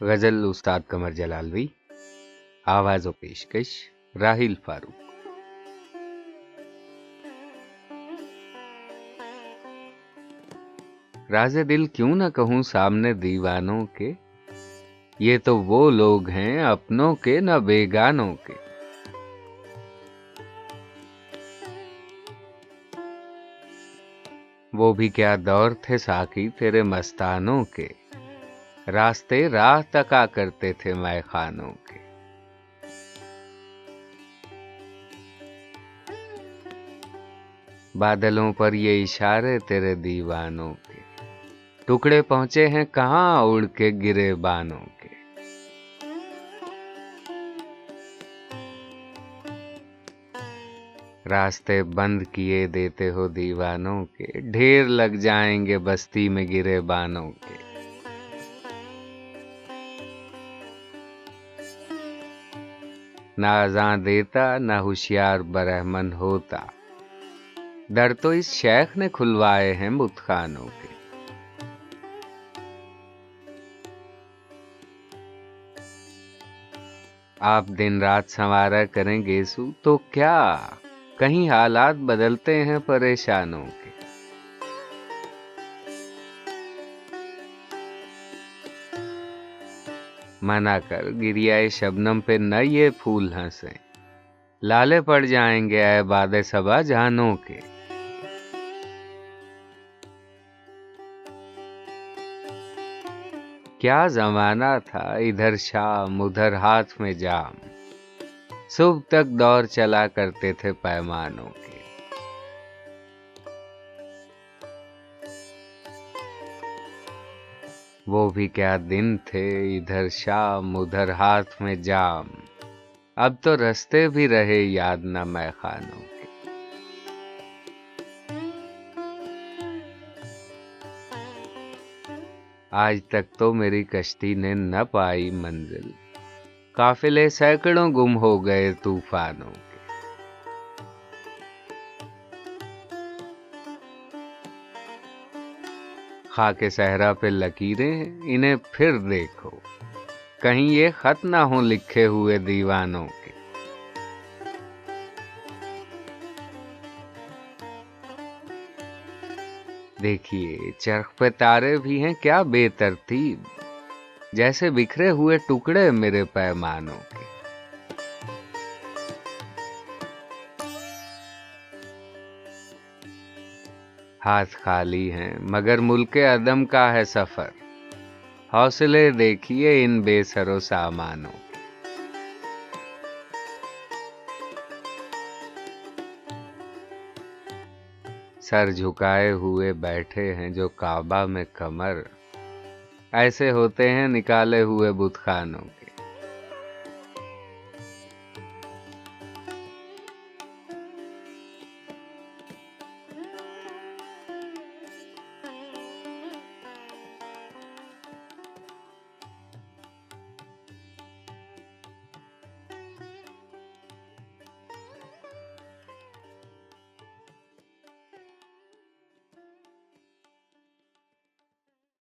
गजल उस्ताद कमर जलालवी, आवाज़ व पेशकश राहिल फारूक। राज़े दिल क्यों न कहूँ सामने दीवानों के, ये तो वो लोग हैं अपनों के न बेगानों के। वो भी क्या दौर थे साकी तेरे मस्तानों के, रास्ते राह तका करते थे मैखानों के। बादलों पर ये इशारे तेरे दीवानों के, टुकड़े पहुंचे हैं कहाँ उड़ के गिरे बानों के। रास्ते बंद किए देते हो दीवानों के, ढेर लग जाएंगे बस्ती में गिरे बानों के। ना अज़ां देता ना होशियार बरहमन होता, दर तो इस शेख ने खुलवाए हैं बुतखानों के। आप दिन रात संवारा करें गेसु तो क्या, कहीं हालात बदलते हैं परेशानों के। मना कर गिरियाए शबनम पे न ये फूल हंसे, लाले पड़ जाएंगे ऐ बादे सबा जानों के। क्या जमाना था इधर शाम उधर हाथ में जाम, सुबह तक दौर चला करते थे पैमानों के। वो भी क्या दिन थे इधर शाम उधर हाथ में जाम, अब तो रास्ते भी रहे याद न मैखानों के। आज तक तो मेरी कश्ती ने न पाई मंजिल, काफिले सैकड़ों गुम हो गए तूफानों के। खाके सहरा पे लकीरें इन्हें फिर देखो, कहीं ये खत ना हो लिखे हुए दीवानों के। देखिए चरख पे तारे भी हैं क्या बेतरतीब, जैसे बिखरे हुए टुकड़े मेरे पैमानों के। हाथ खाली हैं मगर मुल्के अदम का है सफर, हौसले देखिए इन बेसरो सामानों के। सर झुकाए हुए बैठे हैं जो काबा में कमर, ऐसे होते हैं निकाले हुए बुतखानों के।